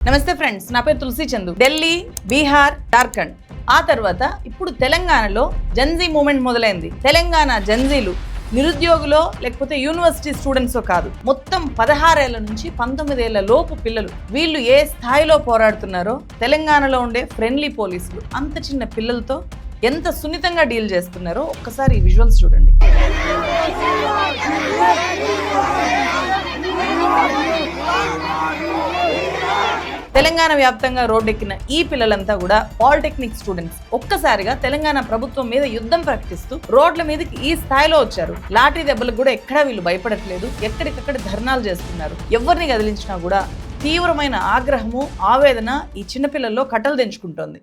నమస్తే ఫ్రెండ్స్, నా పేరు తులసి చందు. ఢిల్లీ, బీహార్, జార్ఖండ్, ఆ తర్వాత ఇప్పుడు తెలంగాణలో జెన్జీ మూమెంట్ మొదలైంది. తెలంగాణ జెన్జీలు నిరుద్యోగులో లేకపోతే యూనివర్సిటీ స్టూడెంట్స్ కాదు, మొత్తం 16 ఏళ్ల నుంచి 19 ఏళ్ల లోపు పిల్లలు. వీళ్ళు ఏ స్థాయిలో పోరాడుతున్నారో, తెలంగాణలో ఉండే ఫ్రెండ్లీ పోలీసులు అంత చిన్న పిల్లలతో ఎంత సున్నితంగా డీల్ చేస్తున్నారో ఒక్కసారి ఈ విజువల్స్ చూడండి. తెలంగాణ వ్యాప్తంగా రోడ్డెక్కిన ఈ పిల్లలంతా కూడా పాలిటెక్నిక్ స్టూడెంట్స్. ఒక్కసారిగా తెలంగాణ ప్రభుత్వం మీద యుద్ధం ప్రకటిస్తూ రోడ్ల మీదకి ఈ స్థాయిలో వచ్చారు. లాఠీ దెబ్బలకు కూడా ఎక్కడా వీళ్ళు భయపడట్లేదు. ఎక్కడికక్కడ ధర్నాలు చేస్తున్నారు. ఎవరిని కదిలించినా కూడా తీవ్రమైన ఆగ్రహము, ఆవేదన ఈ చిన్నపిల్లల్లో కట్టలు తెంచుకుంటోంది.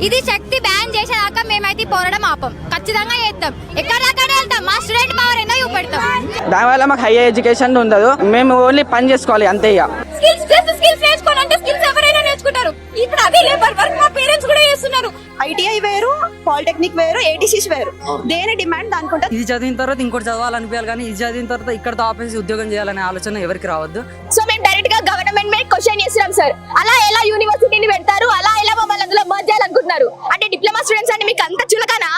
ఇది శక్తి బ్యాన్ చేసేదాకా మేమైతే పోరాటం ఆపం, ఖచ్చితంగా చేస్తాం. ఎక్కడికక్కడ వెళ్తాం, మా స్టూడెంట్ పవర్ ఏందో చూపెడతాం. దానివల్ల మాకు హై ఎడ్యుకేషన్ ఉండదు, మేము ఓన్లీ పని చేసుకోవాలి అంతే. ఇక స్కిల్స్ నేర్చుకోవాలంటే స్కిల్స్ ఎవరైనా నేర్చుకుంటారు. ఇప్పుడు అదే లేబర్ వర్క్ మా పేరెంట్స్ కూడా చేస్తున్నారు. ఐటీఐ వేరు, పాలిటెక్నిక్ వేరు, ఏటీసీస్ వేరు. దేని డిమాండ్ దానికుంటా. ఇది చదివిన తర్వాత ఇంకోటి చదవాలనిపించాలి, కానీ ఇది చదివిన తర్వాత ఇక్కడతో ఆపేసి ఉద్యోగం చేయాలనే ఆలోచన ఎవరికి రావద్దు. సో మేము డైరెక్ట్ గా గవర్నమెంట్ మీద క్వశ్చన్ చేస్తున్నాం సార్. అలా ఎలా యూనివర్సిటీని పెడతారు, అలా ఎలా మమ్మల్ని అందులో మర్జ్ చేయాలనుకుంటున్నారు? అంటే డిప్లొమా స్టూడెంట్స్ అంటే మీకు అంత చులకనా?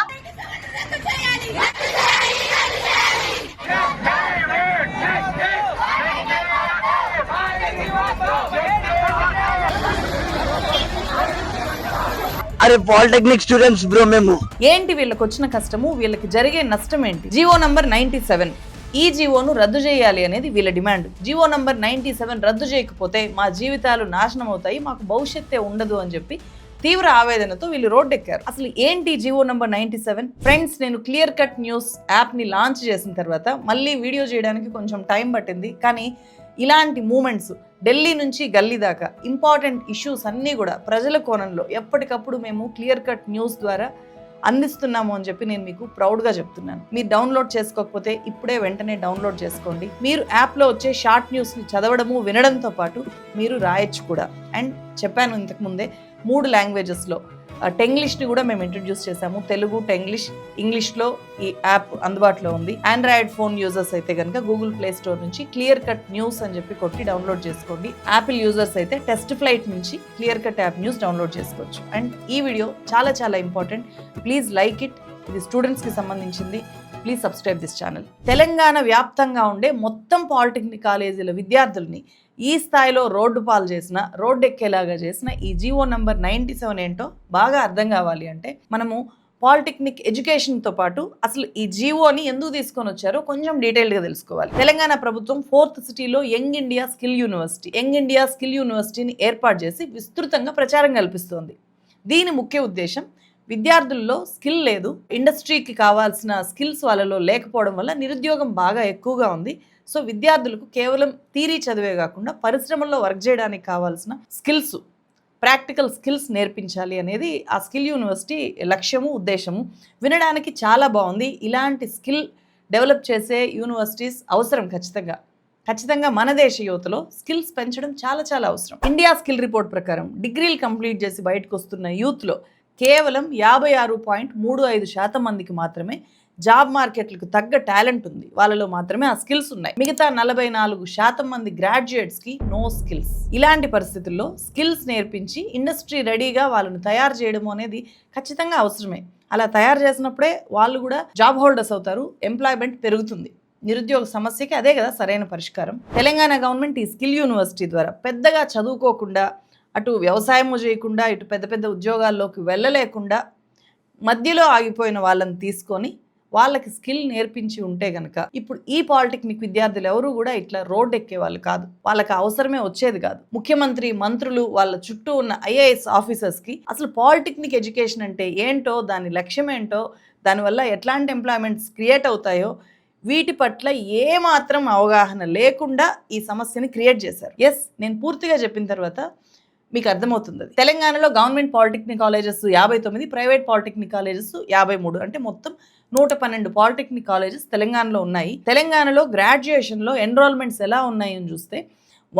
అరే పాలిటెక్నిక్ స్టూడెంట్స్ బ్రో మేము. ఏంటి వీళ్ళకి వచ్చిన కష్టము, వీళ్ళకి జరిగే నష్టం ఏంటి? జీవో నంబర్ 97, ఈ జీవోను రద్దు చేయాలి అనేది వీళ్ళ డిమాండ్. జీవో నంబర్ 97 రద్దు చేయకపోతే మా జీవితాలు నాశనం అవుతాయి, మాకు భవిష్యత్తే ఉండదు అని చెప్పి తీవ్ర ఆవేదనతో వీళ్ళు రోడ్డెక్కారు. అసలు ఏంటి జీవో నంబర్ 97? ఫ్రెండ్స్, నేను క్లియర్ కట్ న్యూస్ యాప్ని లాంచ్ చేసిన తర్వాత మళ్ళీ వీడియో చేయడానికి కొంచెం టైం పట్టింది. కానీ ఇలాంటి మూమెంట్స్ ఢిల్లీ నుంచి గల్లీ దాకా ఇంపార్టెంట్ ఇష్యూస్ అన్నీ కూడా ప్రజల కోణంలో ఎప్పటికప్పుడు మేము క్లియర్ కట్ న్యూస్ ద్వారా అందిస్తున్నాము అని చెప్పి నేను మీకు ప్రౌడ్గా చెప్తున్నాను. మీరు డౌన్లోడ్ చేసుకోకపోతే ఇప్పుడే వెంటనే డౌన్లోడ్ చేసుకోండి. మీరు యాప్లో వచ్చే షార్ట్ న్యూస్ని చదవడము, వినడంతో పాటు మీరు రాయొచ్చు కూడా. అండ్ చెప్పాను ఇంతకుముందే 3 లాంగ్వేజెస్లో టెంగ్లీష్ని కూడా మేము ఇంట్రడ్యూస్ చేశాము. తెలుగు, టెంగ్లీష్, ఇంగ్లీష్లో ఈ యాప్ అందుబాటులో ఉంది. ఆండ్రాయిడ్ ఫోన్ యూజర్స్ అయితే కనుక గూగుల్ ప్లే స్టోర్ నుంచి క్లియర్ కట్ న్యూస్ అని చెప్పి కొట్టి డౌన్లోడ్ చేసుకోండి. యాపిల్ యూజర్స్ అయితే టెస్ట్ ఫ్లైట్ నుంచి clear cut app news download చేసుకోవచ్చు. అండ్ ఈ వీడియో చాలా చాలా ఇంపార్టెంట్. Please like it. ఇది స్టూడెంట్స్కి సంబంధించింది. Please subscribe this channel. Telangana వ్యాప్తంగా ఉండే మొత్తం పాలిటెక్నిక్ కాలేజీల విద్యార్థుల్ని ఈ స్థాయిలో రోడ్డు పాలు చేసిన, రోడ్డు ఎక్కేలాగా చేసిన ఈ జీవో నంబర్ 97 ఏంటో బాగా అర్థం కావాలి అంటే మనము పాలిటెక్నిక్ ఎడ్యుకేషన్తో పాటు అసలు ఈ జీవోని ఎందుకు తీసుకొని వచ్చారో కొంచెం డీటెయిల్డ్గా తెలుసుకోవాలి. తెలంగాణ ప్రభుత్వం 4th సిటీలో యంగ్ ఇండియా స్కిల్ యూనివర్సిటీని ఏర్పాటు చేసి విస్తృతంగా ప్రచారం కల్పిస్తోంది. దీని ముఖ్య ఉద్దేశం విద్యార్థుల్లో స్కిల్ లేదు, ఇండస్ట్రీకి కావాల్సిన స్కిల్స్ వాళ్ళలో లేకపోవడం వల్ల నిరుద్యోగం బాగా ఎక్కువగా ఉంది. సో విద్యార్థులకు కేవలం థియరీ చదివే కాకుండా పరిశ్రమల్లో వర్క్ చేయడానికి కావాల్సిన స్కిల్స్, ప్రాక్టికల్ స్కిల్స్ నేర్పించాలి అనేది ఆ స్కిల్ యూనివర్సిటీ లక్ష్యము, ఉద్దేశము. వినడానికి చాలా బాగుంది. ఇలాంటి స్కిల్ డెవలప్ చేసే యూనివర్సిటీస్ అవసరం ఖచ్చితంగా మన దేశ యువతలో స్కిల్స్ పెంచడం చాలా చాలా అవసరం. ఇండియా స్కిల్ రిపోర్ట్ ప్రకారం డిగ్రీలు కంప్లీట్ చేసి బయటకు వస్తున్న యూత్లో కేవలం 56.35% మందికి మాత్రమే జాబ్ మార్కెట్లకు తగ్గ టాలెంట్ ఉంది. వాళ్ళలో మాత్రమే ఆ స్కిల్స్ ఉన్నాయి. మిగతా 44% మంది గ్రాడ్యుయేట్స్కి నో స్కిల్స్. ఇలాంటి పరిస్థితుల్లో స్కిల్స్ నేర్పించి ఇండస్ట్రీ రెడీగా వాళ్ళను తయారు చేయడం అనేది ఖచ్చితంగా అవసరమే. అలా తయారు చేసినప్పుడే వాళ్ళు కూడా జాబ్ హోల్డర్స్ అవుతారు, ఎంప్లాయ్మెంట్ పెరుగుతుంది. నిరుద్యోగ సమస్యకి అదే కదా సరైన పరిష్కారం. తెలంగాణ గవర్నమెంట్ ఈ స్కిల్ యూనివర్సిటీ ద్వారా పెద్దగా చదువుకోకుండా, అటు వ్యవసాయము చేయకుండా, ఇటు పెద్ద పెద్ద ఉద్యోగాల్లోకి వెళ్ళలేకుండా మధ్యలో ఆగిపోయిన వాళ్ళని తీసుకొని వాళ్ళకి స్కిల్ నేర్పించి ఉంటే కనుక ఇప్పుడు ఈ పాలిటెక్నిక్ విద్యార్థులు ఎవరు కూడా ఇట్లా రోడ్ ఎక్కే వాళ్ళు కాదు, వాళ్ళకి అవసరమే వచ్చేది కాదు. ముఖ్యమంత్రి, మంత్రులు, వాళ్ళ చుట్టూ ఉన్న ఐఏఎస్ ఆఫీసర్స్కి అసలు పాలిటెక్నిక్ ఎడ్యుకేషన్ అంటే ఏంటో, దాని లక్ష్యం ఏంటో, దానివల్ల ఎట్లాంటి ఎంప్లాయ్మెంట్స్ క్రియేట్ అవుతాయో వీటి పట్ల ఏమాత్రం అవగాహన లేకుండా ఈ సమస్యని క్రియేట్ చేశారు. ఎస్, నేను పూర్తిగా చెప్పిన తర్వాత మీకు అర్థమవుతుంది. తెలంగాణలో government polytechnic colleges 59, private polytechnic colleges 53, అంటే మొత్తం 112 పాలిటెక్నిక్ కాలేజెస్ తెలంగాణలో ఉన్నాయి. తెలంగాణలో గ్రాడ్యుయేషన్లో ఎన్రోల్మెంట్స్ ఎలా ఉన్నాయని చూస్తే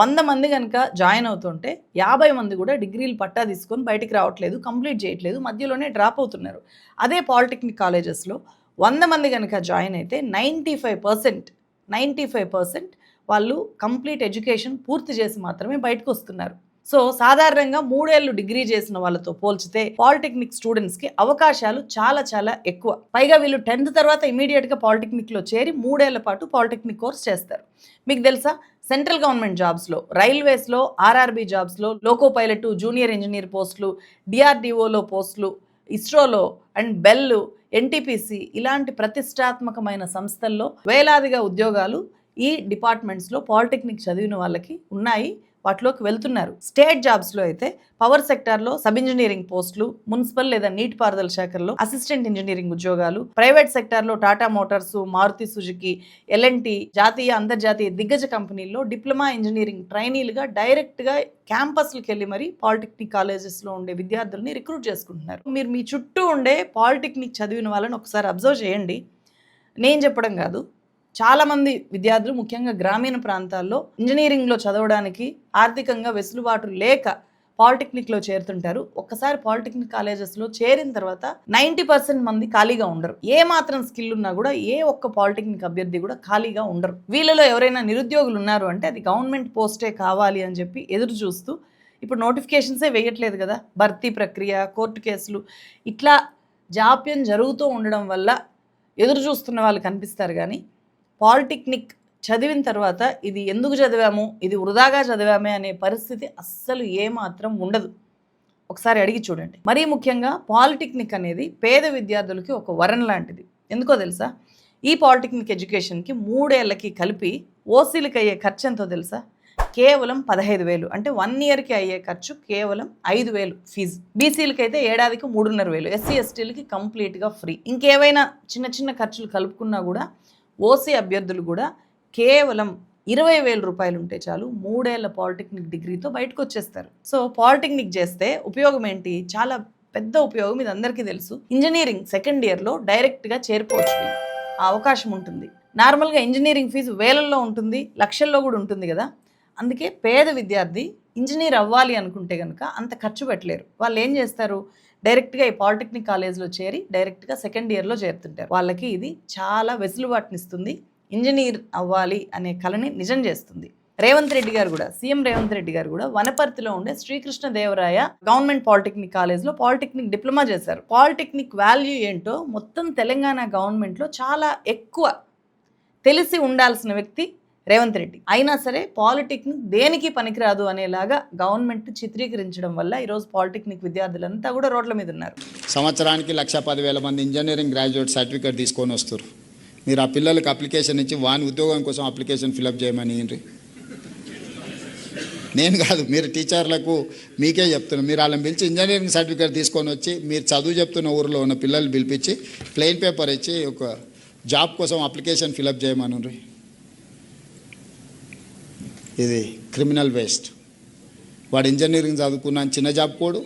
100 మంది కనుక జాయిన్ అవుతుంటే 50 మంది కూడా డిగ్రీలు పట్టా తీసుకొని బయటికి రావట్లేదు, కంప్లీట్ చేయట్లేదు, మధ్యలోనే డ్రాప్ అవుతున్నారు. అదే పాలిటెక్నిక్ కాలేజెస్లో 100 మంది కనుక జాయిన్ అయితే 95% 95% వాళ్ళు కంప్లీట్ ఎడ్యుకేషన్ పూర్తి చేసి మాత్రమే బయటకు వస్తున్నారు. సో సాధారణంగా 3 ఏళ్ళు డిగ్రీ చేసిన వాళ్ళతో పోల్చితే పాలిటెక్నిక్ స్టూడెంట్స్కి అవకాశాలు చాలా చాలా ఎక్కువ. పైగా వీళ్ళు 10th తర్వాత ఇమీడియట్గా పాలిటెక్నిక్లో చేరి 3 ఏళ్ల పాటు పాలిటెక్నిక్ కోర్స్ చేస్తారు. మీకు తెలుసా, సెంట్రల్ గవర్నమెంట్ జాబ్స్లో, రైల్వేస్లో, ఆర్ఆర్బీ జాబ్స్లో, లోకో పైలట్, జూనియర్ ఇంజనీర్ పోస్టులు, డిఆర్డిఓలో పోస్టులు, ఇస్రోలో అండ్ బెల్, ఎన్టీపీసీ ఇలాంటి ప్రతిష్టాత్మకమైన సంస్థల్లో వేలాదిగా ఉద్యోగాలు ఈ డిపార్ట్మెంట్స్లో పాలిటెక్నిక్ చదివిన వాళ్ళకి ఉన్నాయి, వాటిలోకి వెళ్తున్నారు. స్టేట్ జాబ్స్లో అయితే పవర్ సెక్టార్లో సబ్ ఇంజనీరింగ్ పోస్టులు, మున్సిపల్ లేదా నీటిపారుదల శాఖల్లో అసిస్టెంట్ ఇంజనీరింగ్ ఉద్యోగాలు, ప్రైవేట్ సెక్టార్లో Tata Motors, Maruti Suzuki, L and T, జాతీయ అంతర్జాతీయ దిగ్గజ కంపెనీల్లో డిప్లొమా ఇంజనీరింగ్ ట్రైనీలుగా డైరెక్ట్గా క్యాంపస్లకు వెళ్ళి మరి పాలిటెక్నిక్ కాలేజెస్లో ఉండే విద్యార్థుల్ని రిక్రూట్ చేసుకుంటున్నారు. మీరు మీ చుట్టూ ఉండే పాలిటెక్నిక్ చదివిన వాళ్ళని ఒకసారి అబ్జర్వ్ చేయండి. నేను చెప్పడం కాదు, చాలామంది విద్యార్థులు ముఖ్యంగా గ్రామీణ ప్రాంతాల్లో ఇంజనీరింగ్లో చదవడానికి ఆర్థికంగా వెసులుబాటు లేక పాలిటెక్నిక్లో చేరుతుంటారు. ఒక్కసారి పాలిటెక్నిక్ కాలేజెస్లో చేరిన తర్వాత 90% మంది ఖాళీగా ఉండరు. ఏ మాత్రం స్కిల్ ఉన్నా కూడా ఏ ఒక్క పాలిటెక్నిక్ అభ్యర్థి కూడా ఖాళీగా ఉండరు. వీళ్ళలో ఎవరైనా నిరుద్యోగులు ఉన్నారు అంటే అది గవర్నమెంట్ పోస్టే కావాలి అని చెప్పి ఎదురు చూస్తూ, ఇప్పుడు నోటిఫికేషన్సే వేయట్లేదు కదా, భర్తీ ప్రక్రియ, కోర్టు కేసులు, ఇట్లా జాప్యం జరుగుతూ ఉండడం వల్ల ఎదురు చూస్తున్న వాళ్ళు కనిపిస్తారు. కానీ పాలిటెక్నిక్ చదివిన తర్వాత ఇది ఎందుకు చదివాము, ఇది వృధాగా చదివామే అనే పరిస్థితి అస్సలు ఏమాత్రం ఉండదు. ఒకసారి అడిగి చూడండి. మరీ ముఖ్యంగా పాలిటెక్నిక్ అనేది పేద విద్యార్థులకి ఒక వరం లాంటిది. ఎందుకో తెలుసా, ఈ పాలిటెక్నిక్ ఎడ్యుకేషన్కి 3 ఏళ్ళకి కలిపి ఓసీలకి అయ్యే ఖర్చు ఎంతో తెలుసా? కేవలం 15,000. అంటే 1 ఇయర్కి అయ్యే ఖర్చు కేవలం 5,000 ఫీజు. బీసీలకి అయితే ఏడాదికి 3,500, ఎస్సీ ఎస్టీలకి కంప్లీట్గా ఫ్రీ. ఇంకేవైనా చిన్న చిన్న ఖర్చులు కలుపుకున్నా కూడా ఓసీ అభ్యర్థులు కూడా కేవలం 20,000 రూపాయలు ఉంటే చాలు 3 ఏళ్ల పాలిటెక్నిక్ డిగ్రీతో బయటకు వచ్చేస్తారు. సో పాలిటెక్నిక్ చేస్తే ఉపయోగం ఏంటి? చాలా పెద్ద ఉపయోగం, ఇది అందరికీ తెలుసు. ఇంజనీరింగ్ సెకండ్ ఇయర్లో డైరెక్ట్గా చేరుకోవచ్చు, ఆ అవకాశం ఉంటుంది. నార్మల్గా ఇంజనీరింగ్ ఫీజు వేలల్లో ఉంటుంది, లక్షల్లో కూడా ఉంటుంది కదా. అందుకే పేద విద్యార్థి ఇంజనీర్ అవ్వాలి అనుకుంటే కనుక అంత ఖర్చు పెట్టలేరు. వాళ్ళు ఏం చేస్తారు, డైరెక్ట్గా ఈ పాలిటెక్నిక్ కాలేజ్లో చేరి డైరెక్ట్గా సెకండ్ ఇయర్లో చేరుతుంటారు. వాళ్ళకి ఇది చాలా వెసులుబాటునిస్తుంది, ఇంజనీర్ అవ్వాలి అనే కళని నిజం చేస్తుంది. రేవంత్ రెడ్డి గారు కూడా, సీఎం రేవంత్ రెడ్డి గారు కూడా వనపర్తిలో ఉండే శ్రీకృష్ణదేవరాయ గవర్నమెంట్ పాలిటెక్నిక్ కాలేజ్లో పాలిటెక్నిక్ డిప్లొమా చేశారు. పాలిటెక్నిక్ వాల్యూ ఏంటో మొత్తం తెలంగాణ గవర్నమెంట్లో చాలా ఎక్కువ తెలిసి ఉండాల్సిన వ్యక్తి రేవంత్ రెడ్డి. అయినా సరే పాలిటెక్నిక్ దేనికి పనికిరాదు అనేలాగా గవర్నమెంట్ చిత్రీకరించడం వల్ల ఈరోజు పాలిటెక్నిక్ విద్యార్థులంతా కూడా రోడ్ల మీద ఉన్నారు. సంవత్సరానికి 1,10,000 మంది ఇంజనీరింగ్ గ్రాడ్యుయేట్ సర్టిఫికేట్ తీసుకొని వస్తారు. మీరు ఆ పిల్లలకి అప్లికేషన్ ఇచ్చి వాని ఉద్యోగం కోసం అప్లికేషన్ ఫిలప్ చేయమని నేను కాదు, మీరు టీచర్లకు మీకే చెప్తున్నారు. మీరు వాళ్ళని పిలిచి ఇంజనీరింగ్ సర్టిఫికేట్ తీసుకొని వచ్చి మీరు చదువు చెప్తున్న ఊరిలో ఉన్న పిల్లలు పిలిపించి ప్లెయిన్ పేపర్ ఇచ్చి ఒక జాబ్ కోసం అప్లికేషన్ ఫిలప్ చేయమని. ఇది క్రిమినల్ వేస్ట్. వాడు ఇంజనీరింగ్ చదువుకున్న చిన్న జాబ్ కోడు,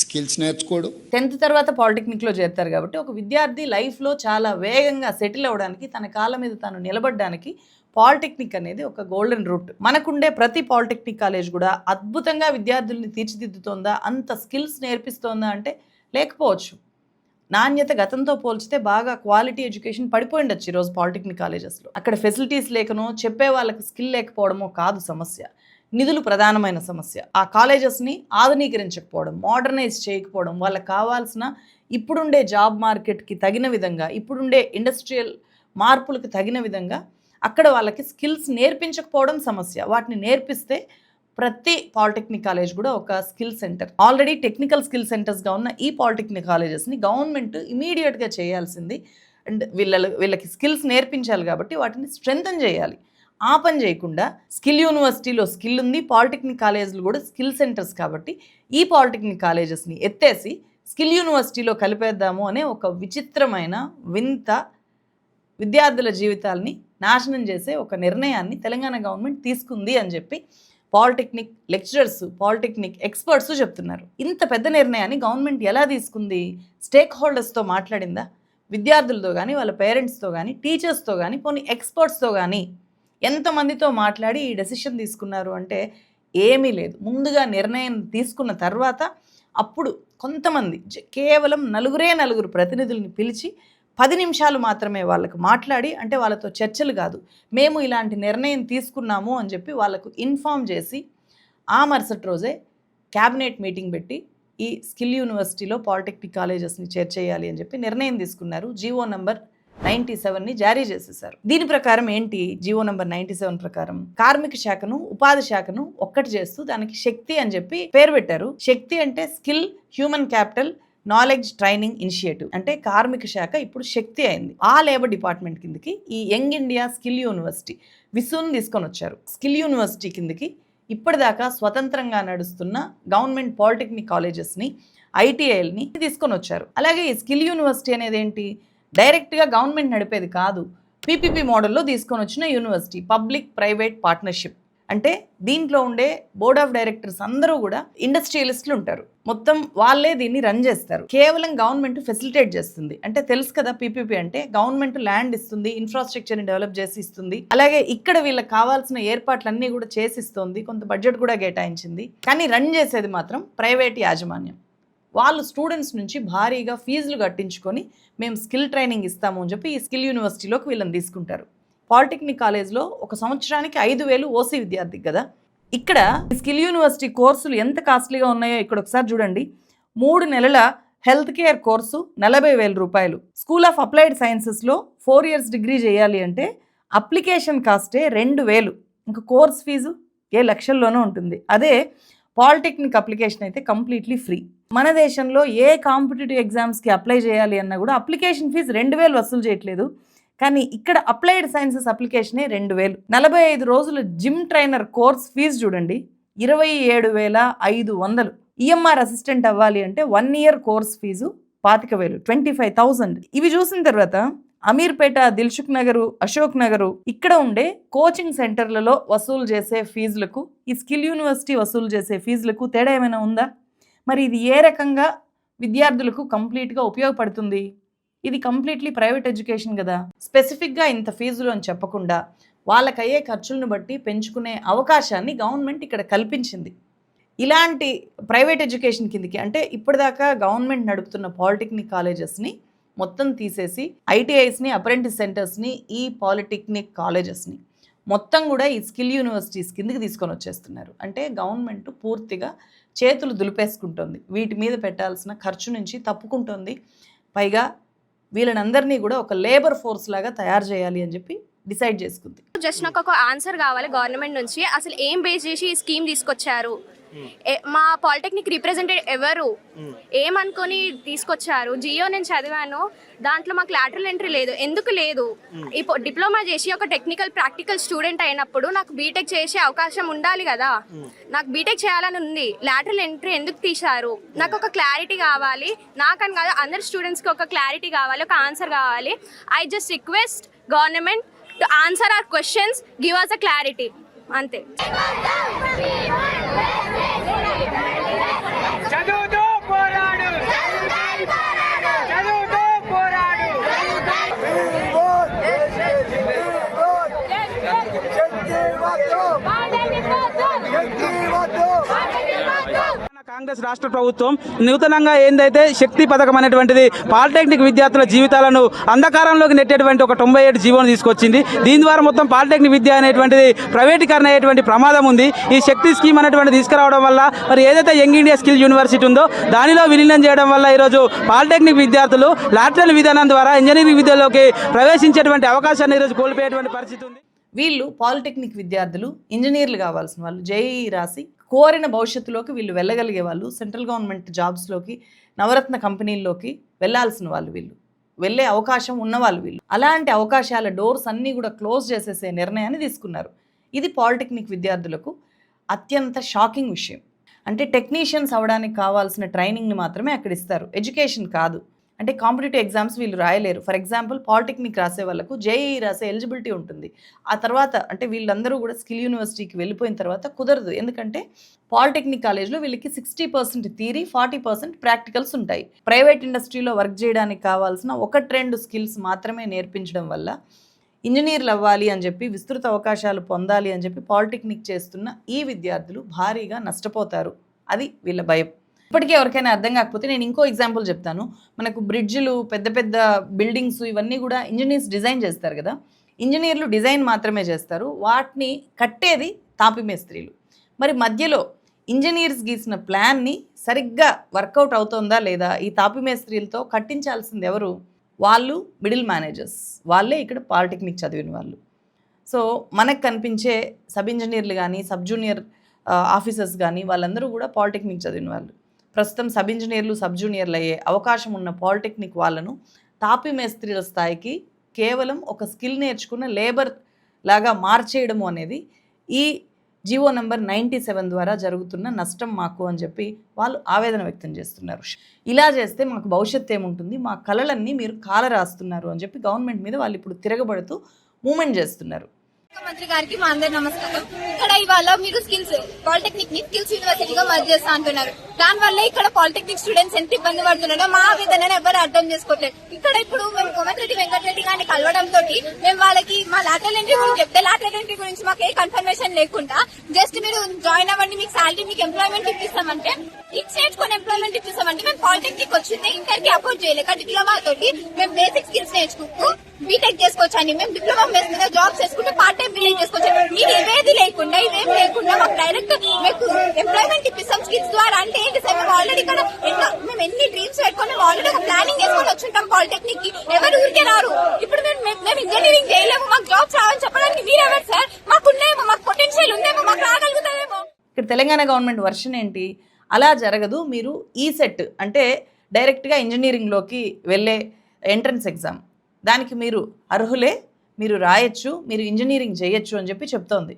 స్కిల్స్ నేర్చుకోడు. 10th తర్వాత పాలిటెక్నిక్లో చేరుతారు కాబట్టి ఒక విద్యార్థి లైఫ్లో చాలా వేగంగా సెటిల్ అవ్వడానికి, తన కాళ్ళ మీద తాను నిలబడడానికి పాలిటెక్నిక్ అనేది ఒక గోల్డెన్ రూట్. మనకుండే ప్రతి పాలిటెక్నిక్ కాలేజ్ కూడా అద్భుతంగా విద్యార్థుల్ని తీర్చిదిద్దుతోందా, అంత స్కిల్స్ నేర్పిస్తోందా అంటే లేకపోవచ్చు. నాణ్యత గతంతో పోల్చితే బాగా క్వాలిటీ ఎడ్యుకేషన్ పడిపోయి ఉండొచ్చు ఈరోజు పాలిటెక్నిక్ కాలేజెస్లో. అక్కడ ఫెసిలిటీస్ లేకనో, చెప్పే వాళ్ళకి స్కిల్ లేకపోవడమో కాదు సమస్య, నిధులు ప్రధానమైన సమస్య. ఆ కాలేజెస్ని ఆధునీకరించకపోవడం, మోడర్నైజ్ చేయకపోవడం, వాళ్ళకి కావాల్సిన ఇప్పుడుండే జాబ్ మార్కెట్కి తగిన విధంగా, ఇప్పుడుండే ఇండస్ట్రియల్ మార్పులకు తగిన విధంగా అక్కడ వాళ్ళకి స్కిల్స్ నేర్పించకపోవడం సమస్య. వాటిని నేర్పిస్తే ప్రతి పాలిటెక్నిక్ కాలేజ్ కూడా ఒక skill centre. Already technical skill సెంటర్స్గా ఉన్న ఈ పాలిటెక్నిక్ కాలేజెస్ని గవర్నమెంట్ ఇమీడియట్గా చేయాల్సింది. అండ్ వీళ్ళకి స్కిల్స్ నేర్పించాలి కాబట్టి వాటిని స్ట్రెంథన్ చేయాలి. ఆ పని చేయకుండా స్కిల్ యూనివర్సిటీలో స్కిల్ ఉంది, పాలిటెక్నిక్ కాలేజీలు కూడా స్కిల్ సెంటర్స్ కాబట్టి ఈ పాలిటెక్నిక్ కాలేజెస్ని ఎత్తేసి స్కిల్ యూనివర్సిటీలో కలిపేద్దాము అనే ఒక విచిత్రమైన వింత విద్యార్థుల జీవితాలని నాశనం చేసే ఒక నిర్ణయాన్ని తెలంగాణ గవర్నమెంట్ తీసుకుంది అని చెప్పి పాలిటెక్నిక్ లెక్చరర్స్, పాలిటెక్నిక్ ఎక్స్పర్ట్స్ చెప్తున్నారు. ఇంత పెద్ద నిర్ణయాన్ని గవర్నమెంట్ ఎలా తీసుకుంది? స్టేక్ హోల్డర్స్తో మాట్లాడిందా? విద్యార్థులతో కానీ, వాళ్ళ పేరెంట్స్తో కానీ, టీచర్స్తో కానీ, కొన్ని ఎక్స్పర్ట్స్తో కానీ ఎంతమందితో మాట్లాడి ఈ డెసిషన్ తీసుకున్నారు అంటే ఏమీ లేదు. ముందుగా నిర్ణయం తీసుకున్న తర్వాత అప్పుడు కొంతమంది కేవలం 4 ప్రతినిధుల్ని పిలిచి 10 నిమిషాలు మాత్రమే వాళ్ళకు మాట్లాడి, అంటే వాళ్ళతో చర్చలు కాదు, మేము ఇలాంటి నిర్ణయం తీసుకున్నాము అని చెప్పి వాళ్ళకు ఇన్ఫామ్ చేసి ఆ మరుసటి రోజే క్యాబినెట్ మీటింగ్ పెట్టి ఈ స్కిల్ యూనివర్సిటీలో పాలిటెక్నిక్ కాలేజెస్ని చేర్చేయాలి అని చెప్పి నిర్ణయం తీసుకున్నారు. జీవో నంబర్ 97ని జారీ చేసేసారు. దీని ప్రకారం ఏంటి? జీవో నంబర్ 97 ప్రకారం కార్మిక శాఖను, ఉపాధి శాఖను ఒక్కటి చేస్తూ దానికి శక్తి అని చెప్పి పేరు పెట్టారు. శక్తి అంటే skill human capital knowledge training initiative, అంటే కార్మిక శాఖ ఇప్పుడు శక్తి అయింది. ఆ లేబర్ డిపార్ట్మెంట్ కిందకి ఈ యంగ్ ఇండియా స్కిల్ యూనివర్సిటీ విసుని తీసుకొని వచ్చారు. స్కిల్ యూనివర్సిటీ కిందకి ఇప్పటిదాకా స్వతంత్రంగా నడుస్తున్న గవర్నమెంట్ పాలిటెక్నిక్ కాలేజెస్ని, ఐటీఐల్ని తీసుకొని వచ్చారు. అలాగే ఈ స్కిల్ యూనివర్సిటీ అనేది ఏంటి? డైరెక్ట్గా గవర్నమెంట్ నడిపేది కాదు, పీపీపీ మోడల్లో తీసుకొని వచ్చిన యూనివర్సిటీ, పబ్లిక్ ప్రైవేట్ పార్ట్నర్షిప్. అంటే దీంట్లో ఉండే బోర్డ్ ఆఫ్ డైరెక్టర్స్ అందరూ కూడా ఇండస్ట్రియలిస్టులు ఉంటారు. మొత్తం వాళ్ళే దీన్ని రన్ చేస్తారు. కేవలం గవర్నమెంట్ ఫెసిలిటేట్ చేస్తుంది. అంటే తెలుసు కదా, పీపీపీ అంటే గవర్నమెంట్ ల్యాండ్ ఇస్తుంది, ఇన్ఫ్రాస్ట్రక్చర్ని డెవలప్ చేసి ఇస్తుంది. అలాగే ఇక్కడ వీళ్ళకి కావాల్సిన ఏర్పాట్లన్నీ కూడా చేసిస్తుంది, కొంత బడ్జెట్ కూడా కేటాయించింది. కానీ రన్ చేసేది మాత్రం ప్రైవేట్ యాజమాన్యం. వాళ్ళు స్టూడెంట్స్ నుంచి భారీగా ఫీజులు కట్టించుకొని మేము స్కిల్ ట్రైనింగ్ ఇస్తాము అని చెప్పి ఈ స్కిల్ యూనివర్సిటీలోకి వీళ్ళని తీసుకుంటారు. పాలిటెక్నిక్ కాలేజ్లో ఒక సంవత్సరానికి 5,000 ఓసీ విద్యార్థికి కదా. ఇక్కడ స్కిల్ యూనివర్సిటీ కోర్సులు ఎంత కాస్ట్లీగా ఉన్నాయో ఇక్కడ ఒకసారి చూడండి. 3 నెలల హెల్త్ కేర్ కోర్సు 40,000 రూపాయలు. స్కూల్ ఆఫ్ అప్లైడ్ సైన్సెస్లో 4 ఇయర్స్ డిగ్రీ చేయాలి అంటే అప్లికేషన్ కాస్టే 2,000. ఇంకా కోర్స్ ఫీజు ఏ లక్షల్లోనూ ఉంటుంది. అదే పాలిటెక్నిక్ అప్లికేషన్ అయితే కంప్లీట్లీ ఫ్రీ. మన దేశంలో ఏ కాంపిటేటివ్ ఎగ్జామ్స్కి అప్లై చేయాలి అన్నా కూడా అప్లికేషన్ ఫీజు 2,000 వసూలు చేయట్లేదు. కానీ ఇక్కడ అప్లైడ్ సైన్సెస్ అప్లికేషనే 2,000. 45 రోజుల జిమ్ ట్రైనర్ కోర్స్ ఫీజు చూడండి, 27,500. ఈఎంఆర్ అసిస్టెంట్ అవ్వాలి అంటే 1 ఇయర్ కోర్స్ ఫీజు 25,000, 25,000. ఇవి చూసిన తర్వాత అమీర్పేట, దిల్సుఖ్ నగరు, అశోక్ నగరు ఇక్కడ ఉండే కోచింగ్ సెంటర్లలో వసూలు చేసే ఫీజులకు ఈ స్కిల్ యూనివర్సిటీ వసూలు చేసే ఫీజులకు తేడా ఏమైనా ఉందా? మరి ఇది ఏ రకంగా విద్యార్థులకు కంప్లీట్గా ఉపయోగపడుతుంది? ఇది కంప్లీట్లీ ప్రైవేట్ ఎడ్యుకేషన్ కదా. స్పెసిఫిక్గా ఇంత ఫీజులు అని చెప్పకుండా వాళ్ళకయ్యే ఖర్చులను బట్టి పెంచుకునే అవకాశాన్ని గవర్నమెంట్ ఇక్కడ కల్పించింది. ఇలాంటి ప్రైవేట్ ఎడ్యుకేషన్ కిందకి, అంటే ఇప్పటిదాకా గవర్నమెంట్ నడుపుతున్న పాలిటెక్నిక్ కాలేజెస్ని మొత్తం తీసేసి ఐటీఐస్ని, అప్రెంటిస్ సెంటర్స్ని, ఈ పాలిటెక్నిక్ కాలేజెస్ని మొత్తం కూడా ఈ స్కిల్ యూనివర్సిటీస్ కిందకి తీసుకొని వచ్చేస్తున్నారు. అంటే గవర్నమెంట్ పూర్తిగా చేతులు దులిపేసుకుంటుంది, వీటి మీద పెట్టాల్సిన ఖర్చు నుంచి తప్పుకుంటుంది. పైగా వీళ్ళనందరినీ కూడా ఒక లేబర్ ఫోర్స్ లాగా తయారు చేయాలి అని చెప్పి డిసైడ్ చేసుకుంది. జస్ట్ నాకు ఒక ఆన్సర్ కావాలి గవర్నమెంట్ నుంచి, అసలు ఏం బేస్ చేసి ఈ స్కీమ్ తీసుకొచ్చారు? మా పాలిటెక్నిక్ రిప్రజెంటేటివ్ ఎవరు? ఏమనుకొని తీసుకొచ్చారు? జియో నేను చదివాను, దాంట్లో మాకు లాటరల్ ఎంట్రీ లేదు. ఎందుకు లేదు? ఇప్పుడు డిప్లొమా చేసి ఒక టెక్నికల్ ప్రాక్టికల్ స్టూడెంట్ అయినప్పుడు నాకు బీటెక్ చేసే అవకాశం ఉండాలి కదా. నాకు బీటెక్ చేయాలని ఉంది, లాటరల్ ఎంట్రీ ఎందుకు తీశారు? నాకు ఒక క్లారిటీ కావాలి. నాకని కాదు, అందరు స్టూడెంట్స్కి ఒక క్లారిటీ కావాలి, ఒక ఆన్సర్ కావాలి. I just request government to answer our questions, give us a clarity. అంతే. చదువుతో పోరాడు, చదువుతో పోరాడు. కాంగ్రెస్ రాష్ట్ర ప్రభుత్వం నూతనంగా ఏందైతే శక్తి పథకం అనేటువంటిది పాలిటెక్నిక్ విద్యార్థుల జీవితాలను అంధకారంలోకి నెట్టేటువంటి ఒక 97 జీవోను తీసుకొచ్చింది. దీని ద్వారా మొత్తం పాలిటెక్నిక్ విద్య అనేటువంటిది ప్రైవేటీకరణ అయ్యేటువంటి ప్రమాదం ఉంది. ఈ శక్తి స్కీమ్ అనేటువంటి తీసుకురావడం వల్ల మరి ఏదైతే యంగ్ ఇండియా స్కిల్ యూనివర్సిటీ ఉందో దానిలో విలీనం చేయడం వల్ల ఈరోజు పాలిటెక్నిక్ విద్యార్థులు లాటరల్ విధానం ద్వారా ఇంజనీరింగ్ విద్యలోకి ప్రవేశించేటువంటి అవకాశాన్ని ఈరోజు కోల్పోయేటువంటి పరిస్థితి ఉంది. వీళ్ళు పాలిటెక్నిక్ విద్యార్థులు, ఇంజనీర్లు కావాల్సిన వాళ్ళు, జేఈఈ రాసి కోరిన భవిష్యత్తులోకి వీళ్ళు వెళ్ళగలిగే వాళ్ళు, సెంట్రల్ గవర్నమెంట్ జాబ్స్లోకి, నవరత్న కంపెనీల్లోకి వెళ్ళాల్సిన వాళ్ళు, వీళ్ళు వెళ్ళే అవకాశం ఉన్నవాళ్ళు వీళ్ళు. అలాంటి అవకాశాల డోర్స్ అన్నీ కూడా క్లోజ్ చేసేసే నిర్ణయాన్ని తీసుకున్నారు. ఇది పాలిటెక్నిక్ విద్యార్థులకు అత్యంత షాకింగ్ విషయం. అంటే టెక్నీషియన్స్ అవ్వడానికి కావాల్సిన ట్రైనింగ్ని మాత్రమే అక్కడ ఇస్తారు, ఎడ్యుకేషన్ కాదు. అంటే కాంపిటేటివ్ ఎగ్జామ్స్ వీళ్ళు రాయలేరు. ఫర్ ఎగ్జాంపుల్ పాలిటెక్నిక్ రాసే వాళ్ళకు జేఈఈ రాసే ఎలిజిబిలిటీ ఉంటుంది. ఆ తర్వాత అంటే వీళ్ళందరూ కూడా స్కిల్ యూనివర్సిటీకి వెళ్ళిపోయిన తర్వాత కుదరదు. ఎందుకంటే పాలిటెక్నిక్ కాలేజ్లో వీళ్ళకి 60% థియరీ, 40% ప్రాక్టికల్స్ ఉంటాయి. ప్రైవేట్ ఇండస్ట్రీలో వర్క్ చేయడానికి కావాల్సిన 1-2 స్కిల్స్ మాత్రమే నేర్పించడం వల్ల ఇంజనీర్లు అవ్వాలి అని చెప్పి, విస్తృత అవకాశాలు పొందాలి అని చెప్పి పాలిటెక్నిక్ చేస్తున్న ఈ విద్యార్థులు భారీగా నష్టపోతారు. అది వీళ్ళ భయం. ఇప్పటికీ ఎవరికైనా అర్థం కాకపోతే నేను ఇంకో ఎగ్జాంపుల్ చెప్తాను. మనకు బ్రిడ్జ్లు, పెద్ద పెద్ద బిల్డింగ్స్ ఇవన్నీ కూడా ఇంజనీర్స్ డిజైన్ చేస్తారు కదా. ఇంజనీర్లు డిజైన్ మాత్రమే చేస్తారు, వాటిని కట్టేది తాపి మేస్త్రీలు. మరి మధ్యలో ఇంజనీర్స్ గీసిన ప్లాన్ని సరిగ్గా వర్కౌట్ అవుతుందా లేదా, ఈ తాపి మేస్త్రీలతో కట్టించాల్సింది ఎవరు? వాళ్ళు మిడిల్ మేనేజర్స్, వాళ్ళే ఇక్కడ పాలిటెక్నిక్ చదివిన వాళ్ళు. సో మనకు కనిపించే సబ్ ఇంజనీర్లు కానీ, సబ్ జూనియర్ ఆఫీసర్స్ కానీ వాళ్ళందరూ కూడా పాలిటెక్నిక్ చదివిన వాళ్ళు. ప్రస్తుతం సబ్ ఇంజనీర్లు, సబ్ జూనియర్లు అయ్యే అవకాశం ఉన్న పాలిటెక్నిక్ వాళ్ళను తాపి మేస్త్రీల స్థాయికి కేవలం ఒక స్కిల్ నేర్చుకున్న లేబర్ లాగా మార్చేయడము అనేది ఈ జీవో నెంబర్ 97 ద్వారా జరుగుతున్న నష్టం మాకు అని చెప్పి వాళ్ళు ఆవేదన వ్యక్తం చేస్తున్నారు. ఇలా చేస్తే మాకు భవిష్యత్తు ఏముంటుంది, మా కళలన్నీ మీరు కాలరాస్తున్నారు అని చెప్పి గవర్నమెంట్ మీద వాళ్ళు ఇప్పుడు తిరగబడుతూ మూమెంట్ చేస్తున్నారు. ముఖ్యమంత్రి గారికి మా అందరి నమస్కారం. ఇక్కడ ఇవాళ మీరు స్కిల్స్ పాలిటెక్నిక్ ని స్కిల్స్ యూనివర్సిటీగా మర్జ్ చేస్తా అంటున్నారు. దానివల్ల ఇక్కడ పాలిటెక్నిక్ స్టూడెంట్స్ ఎంత ఇబ్బంది పడుతున్నారో మా ఆవేదనను ఎవరు అర్థం చేసుకోవట్లేదు. ఇక్కడ ఇప్పుడు మేము కోమటిరెడ్డి వెంకటరెడ్డి గారిని కలవడంతో మేము వాళ్ళకి మా లాటరల్ ఎంట్రీ గురించి చెప్తే, లాటరల్ ఎంట్రీ గురించి మాకు ఏ కన్ఫర్మేషన్ లేకుండా జస్ట్ మీరు జాయిన్ అవ్వండి, మీకు శాలరీ, మీకు ఎంప్లాయ్మెంట్ ఇప్పిస్తామంటే, ఇది నేర్చుకుని ఎంప్లాయ్మెంట్ ఇప్పిస్తామంటే, మేము పాలిటెక్నిక్ వచ్చింది ఇంటర్ కి అపోజ్ చేయలేక డిప్లొమా తోటి మేము బేసిక్ స్కిల్స్ నేర్చుకుంటూ బీటెక్ చేసుకోవచ్చండి. మేము డిప్లొమా బేస్ మీద జాబ్స్ చేసుకుంటూ పార్ట్ టైం బీటెక్ చేసుకోవచ్చు. మీరు ఇవేది లేకుండా, ఇవేం లేకుండా మాకు డైరెక్ట్ మీకు ఎంప్లాయ్మెంట్ ఇప్పిస్తాం స్కిల్స్ ద్వారా అంటే ఏంటి సార్? మేము ఆల్రెడీ ఇక్కడ మేము ఎన్ని డ్రీమ్స్ పెట్టుకుని మేము ఆల్రెడీ ఒక ప్లానింగ్ చేసుకుని వచ్చుంటాం పాలిటెక్నిక్ కి. ఎవరు ఊరికే రారు. ఇప్పుడు మేము ఇంజనీరింగ్ చేయలేము, మాకు జాబ్స్ రావని చెప్పడానికి మీరెవరు సార్? మాకున్నాయేమో, మాకు పొటెన్షియల్ ఉందేమో, మాకు రాగలుగుతామేమో. ఇక్కడ తెలంగాణ గవర్నమెంట్ వర్షన్ ఏంటి? అలా జరగదు. మీరు ఈ సెట్ అంటే డైరెక్ట్గా ఇంజనీరింగ్లోకి వెళ్ళే ఎంట్రన్స్ ఎగ్జామ్, దానికి మీరు అర్హులే, మీరు రాయొచ్చు, మీరు ఇంజనీరింగ్ చేయొచ్చు అని చెప్పి చెప్తోంది.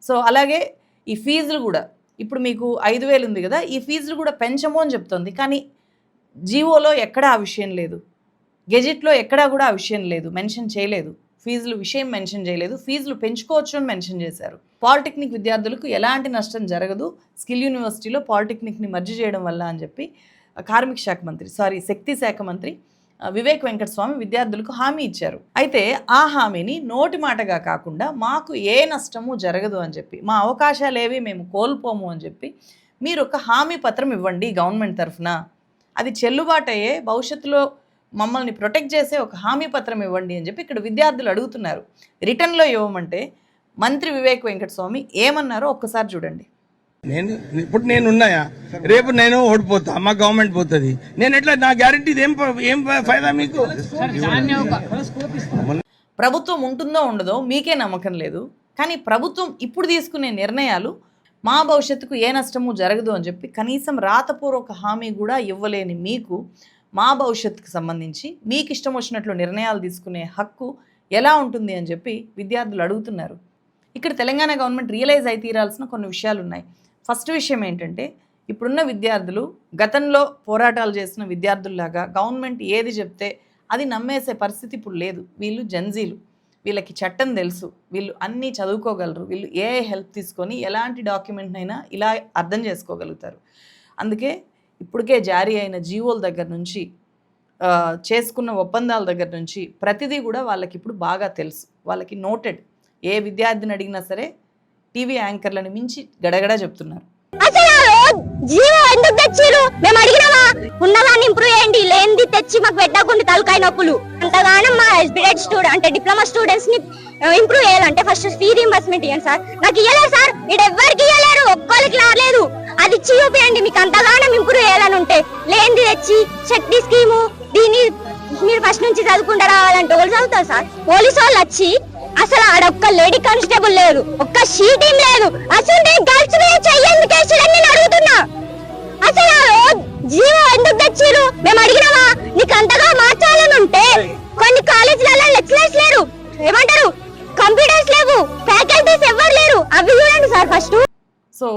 సో అలాగే ఈ ఫీజులు కూడా ఇప్పుడు మీకు 5,000 ఉంది కదా, ఈ ఫీజులు కూడా పెంచము అని చెప్తోంది. కానీ జీవోలో ఎక్కడా ఆ విషయం లేదు, గెజిట్లో ఎక్కడా కూడా ఆ విషయం లేదు, మెన్షన్ చేయలేదు. ఫీజులు విషయం మెన్షన్ చేయలేదు, ఫీజులు పెంచుకోవచ్చు అని మెన్షన్ చేశారు. పాలిటెక్నిక్ విద్యార్థులకు ఎలాంటి నష్టం జరగదు స్కిల్ యూనివర్సిటీలో పాలిటెక్నిక్ని మర్జ్ చేయడం వల్ల అని చెప్పి శక్తి శాఖ మంత్రి వివేక్ వెంకటస్వామి విద్యార్థులకు హామీ ఇచ్చారు. అయితే ఆ హామీని నోటి మాటగా కాకుండా మాకు ఏ నష్టము జరగదు అని చెప్పి, మా అవకాశాలు ఏవి మేము కోల్పోము అని చెప్పి మీరు ఒక హామీ పత్రం ఇవ్వండి గవర్నమెంట్ తరఫున, అది చెల్లుబాటు అయ్యే భవిష్యత్తులో మమ్మల్ని ప్రొటెక్ట్ చేసే ఒక హామీ పత్రం ఇవ్వండి అని చెప్పి ఇక్కడ విద్యార్థులు అడుగుతున్నారు. రిటర్న్లో ఇవ్వమంటే మంత్రి వివేక్ వెంకటస్వామి ఏమన్నారో ఒక్కసారి చూడండి. ఇప్పుడు నేను ఉన్నాయా, రేపు నేను ఓడిపోతా, మా గవర్నమెంట్ పోతుంది, నేను ఎట్లా, నా గ్యారంటీ ఏం ఫైదా మీకు? ప్రభుత్వం ఉంటుందో ఉండదో మీకే నమ్మకం లేదు, కానీ ప్రభుత్వం ఇప్పుడు తీసుకునే నిర్ణయాలు మా భవిష్యత్తుకు ఏ నష్టము జరగదు అని చెప్పి కనీసం రాతపూర్వక హామీ కూడా ఇవ్వలేని మీకు మా భవిష్యత్తుకు సంబంధించి మీకు ఇష్టం వచ్చినట్లు నిర్ణయాలు తీసుకునే హక్కు ఎలా ఉంటుంది అని చెప్పి విద్యార్థులు అడుగుతున్నారు. ఇక్కడ తెలంగాణ గవర్నమెంట్ రియలైజ్ అయి తీరాల్సిన కొన్ని విషయాలు ఉన్నాయి. ఫస్ట్ విషయం ఏంటంటే, ఇప్పుడున్న విద్యార్థులు గతంలో పోరాటాలు చేసిన విద్యార్థుల్లాగా గవర్నమెంట్ ఏది చెప్తే అది నమ్మేసే పరిస్థితి ఇప్పుడు లేదు. వీళ్ళు జెన్జీలు, వీళ్ళకి చట్టం తెలుసు, వీళ్ళు అన్నీ చదువుకోగలరు, వీళ్ళు ఏ హెల్ప్ తీసుకొని ఎలాంటి డాక్యుమెంట్నైనా ఇలా అర్థం చేసుకోగలుగుతారు. అందుకే ఇప్పటికే జారీ అయిన జీవోల దగ్గర నుంచి చేసుకున్న ఒప్పందాల దగ్గర నుంచి ప్రతిదీ కూడా వాళ్ళకి ఇప్పుడు బాగా తెలుసు, వాళ్ళకి నోటెడ్. ఏ విద్యార్థిని అడిగినా సరే టీవీ యాంకర్లను మించి గడగడ చెప్తున్నారు. ఉన్నదాన్ని ఇంప్రూవ్ చేయండి, లేనిది తెచ్చి మాకు పెట్టకుండా తలకాయ నొప్పులు. అంతగానం మా ఎస్బిటెడ్ స్టూడెంట్ అంటే డిప్లొమా స్టూడెంట్స్ ని ఇంప్రూవ్ చేయాలంటే ఫస్ట్ ఫీ రీయింబర్స్మెంట్ ఇవ్వండి సార్. నాకు ఇవ్వలేదు సార్, ఇక్కడ ఎవ్వరికి ఇవ్వలేరు, ఒక్కరికి రాలేదు. అది ఇచ్చి చూపించండి మీకు అంతగానం ఇంప్రూవ్ చేయాలని ఉంటే. లేనిది తెచ్చి శక్తి స్కీము, దీన్ని మీరు ఫస్ట్ నుంచి చదువుకుంటూ రావాలంటే వాళ్ళు చదువుతారు సార్. పోలీసు వాళ్ళు వచ్చి అసలు ఆడ ఒక్క లేడీ కానిస్టేబుల్ లేదు, ఒక్క షీటింగ్ లేదు, అసలు గర్ల్స్ మీద చెయ్యందుకు నేను అడుగుతున్నా. అసలు జీవో ఎందుకు తెచ్చిరు మేము అడిగినావా? నీకు అంతగా మార్చాలని ఉంటే కొన్ని కాలేజీలలో లెక్చరర్స్ లేరు, ఏమంటారు కంప్యూటర్స్ లేవు, ఫ్యాకల్టీస్ ఎవరు లేరు, అవి చూడండి సార్ ఫస్ట్. సో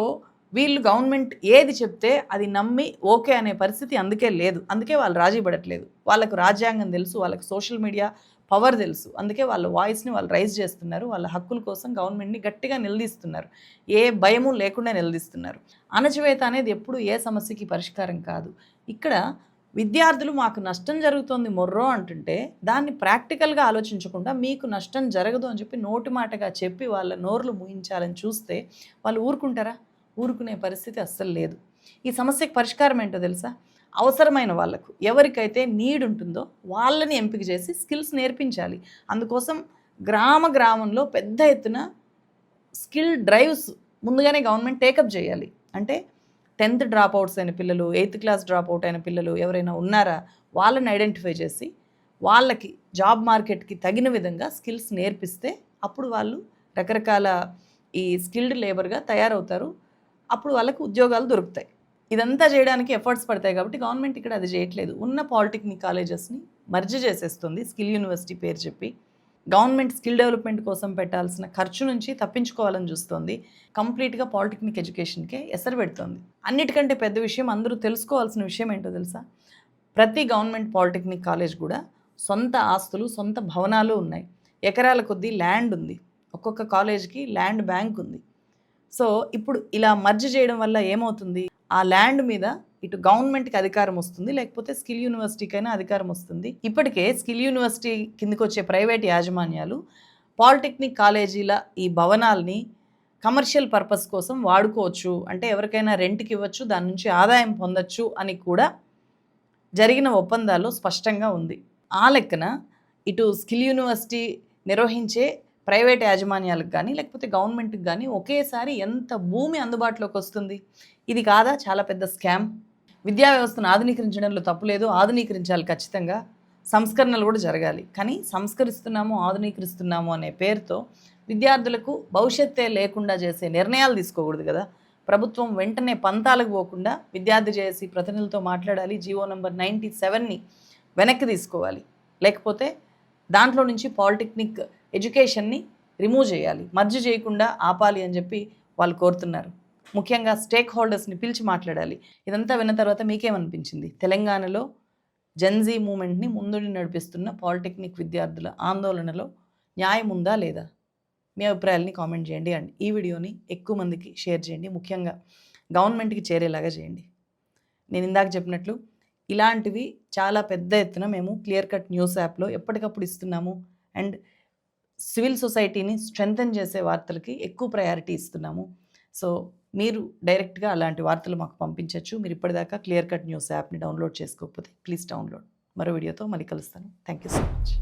వీళ్ళు గవర్నమెంట్ ఏది చెప్తే అది నమ్మి ఓకే అనే పరిస్థితి అందుకే లేదు, అందుకే వాళ్ళు రాజీ పడట్లేదు. వాళ్ళకు రాజ్యాంగం తెలుసు, వాళ్ళకు సోషల్ మీడియా పవర్ తెలుసు, అందుకే వాళ్ళ వాయిస్ని వాళ్ళు రైజ్ చేస్తున్నారు, వాళ్ళ హక్కుల కోసం గవర్నమెంట్ని గట్టిగా నిలదీస్తున్నారు, ఏ భయము లేకుండా నిలదీస్తున్నారు. అణచివేత అనేది ఎప్పుడు ఏ సమస్యకి పరిష్కారం కాదు. ఇక్కడ విద్యార్థులు మాకు నష్టం జరుగుతోంది మొర్రో అంటుంటే దాన్ని ప్రాక్టికల్గా ఆలోచించకుండా మీకు నష్టం జరగదు అని చెప్పి నోటి మాటగా చెప్పి వాళ్ళ నోర్లు మూయించాలని చూస్తే వాళ్ళు ఊరుకుంటారా? ఊరుకునే పరిస్థితి అస్సలు లేదు. ఈ సమస్యకు పరిష్కారం ఏంటో తెలుసా? అవసరమైన వాళ్ళకు ఎవరికైతే నీడ్ ఉంటుందో వాళ్ళని ఎంపిక చేసి స్కిల్స్ నేర్పించాలి. అందుకోసం గ్రామంలో పెద్ద ఎత్తున స్కిల్ డ్రైవ్స్ ముందుగానే గవర్నమెంట్ టేకప్ చేయాలి. అంటే 10th డ్రాప్ అవుట్స్ అయిన పిల్లలు, 8th క్లాస్ డ్రాప్ అవుట్ అయిన పిల్లలు ఎవరైనా ఉన్నారా వాళ్ళని ఐడెంటిఫై చేసి వాళ్ళకి జాబ్ మార్కెట్కి తగిన విధంగా స్కిల్స్ నేర్పిస్తే అప్పుడు వాళ్ళు రకరకాల ఈ స్కిల్డ్ లేబర్గా తయారవుతారు. అప్పుడు వాళ్ళకు ఉద్యోగాలు దొరుకుతాయి. ఇదంతా చేయడానికి ఎఫర్ట్స్ పడతాయి కాబట్టి గవర్నమెంట్ ఇక్కడ అది చేయట్లేదు. ఉన్న పాలిటెక్నిక్ కాలేజెస్ని మర్జ్ చేసేస్తుంది స్కిల్ యూనివర్సిటీ పేరు చెప్పి. గవర్నమెంట్ స్కిల్ డెవలప్మెంట్ కోసం పెట్టాల్సిన ఖర్చు నుంచి తప్పించుకోవాలని చూస్తోంది. కంప్లీట్గా పాలిటెక్నిక్ ఎడ్యుకేషన్కే ఎసరు పెడుతోంది. అన్నిటికంటే పెద్ద విషయం, అందరూ తెలుసుకోవాల్సిన విషయం ఏంటో తెలుసా? ప్రతి గవర్నమెంట్ పాలిటెక్నిక్ కాలేజ్ కూడా సొంత ఆస్తులు, సొంత భవనాలు ఉన్నాయి. ఎకరాల కొద్దీ ల్యాండ్ ఉంది. ఒక్కొక్క కాలేజ్కి ల్యాండ్ బ్యాంక్ ఉంది. సో ఇప్పుడు ఇలా మర్జ్ చేయడం వల్ల ఏమవుతుంది? ఆ ల్యాండ్ మీద ఇటు గవర్నమెంట్కి అధికారం వస్తుంది, లేకపోతే స్కిల్ యూనివర్సిటీకైనా అధికారం వస్తుంది. ఇప్పటికే స్కిల్ యూనివర్సిటీ కిందకు వచ్చే ప్రైవేట్ యాజమాన్యాలు పాలిటెక్నిక్ కాలేజీల ఈ భవనాల్ని కమర్షియల్ పర్పస్ కోసం వాడుకోవచ్చు, అంటే ఎవరికైనా రెంట్కి ఇవ్వచ్చు, దాని నుంచి ఆదాయం పొందొచ్చు అని కూడా జరిగిన ఒప్పందాల్లో స్పష్టంగా ఉంది. ఆ లెక్కన ఇటు స్కిల్ యూనివర్సిటీ నిర్వహించే ప్రైవేట్ యాజమాన్యాలకు కానీ లేకపోతే గవర్నమెంట్కి కానీ ఒకేసారి ఎంత భూమి అందుబాటులోకి వస్తుంది? ఇది కాదా చాలా పెద్ద స్కామ్? విద్యా వ్యవస్థను ఆధునీకరించడంలో తప్పులేదు, ఆధునీకరించాలి ఖచ్చితంగా, సంస్కరణలు కూడా జరగాలి. కానీ సంస్కరిస్తున్నాము, ఆధునీకరిస్తున్నాము అనే పేరుతో విద్యార్థులకు భవిష్యత్తే లేకుండా చేసే నిర్ణయాలు తీసుకోకూడదు కదా. ప్రభుత్వం వెంటనే పంతాలకు పోకుండా విద్యార్థి చేసి ప్రతినిధులతో మాట్లాడాలి. జీవో నంబర్ 97ని వెనక్కి తీసుకోవాలి. లేకపోతే దాంట్లో నుంచి పాలిటెక్నిక్ ఎడ్యుకేషన్ని రిమూవ్ చేయాలి, మర్జ్ చేయకుండా ఆపాలి అని చెప్పి వాళ్ళు కోరుతున్నారు. ముఖ్యంగా స్టేక్ హోల్డర్స్ని పిలిచి మాట్లాడాలి. ఇదంతా విన్న తర్వాత మీకేమనిపించింది? తెలంగాణలో జెన్జీ మూమెంట్ని ముందుని నడిపిస్తున్న పాలిటెక్నిక్ విద్యార్థుల ఆందోళనలో న్యాయం ఉందా లేదా? మీ అభిప్రాయాలని కామెంట్ చేయండి. అండ్ ఈ వీడియోని ఎక్కువ మందికి షేర్ చేయండి. ముఖ్యంగా గవర్నమెంట్కి చేరేలాగా చేయండి. నేను ఇందాక చెప్పినట్లు ఇలాంటివి చాలా పెద్ద ఎత్తున మేము క్లియర్ కట్ న్యూస్ యాప్లో ఎప్పటికప్పుడు ఇస్తున్నాము. అండ్ సివిల్ సొసైటీని స్ట్రెంథెన్ చేసే వార్తలకి ఎక్కువ ప్రయారిటీ ఇస్తున్నాము. సో మీరు డైరెక్ట్గా అలాంటి వార్తలు మాకు పంపించవచ్చు. మీరు ఇప్పటిదాకా క్లియర్ కట్ న్యూస్ యాప్ని డౌన్లోడ్ చేసుకోకపోతే ప్లీజ్ డౌన్లోడ్. మరో వీడియోతో మళ్ళీ కలుస్తాను. Thank you so much.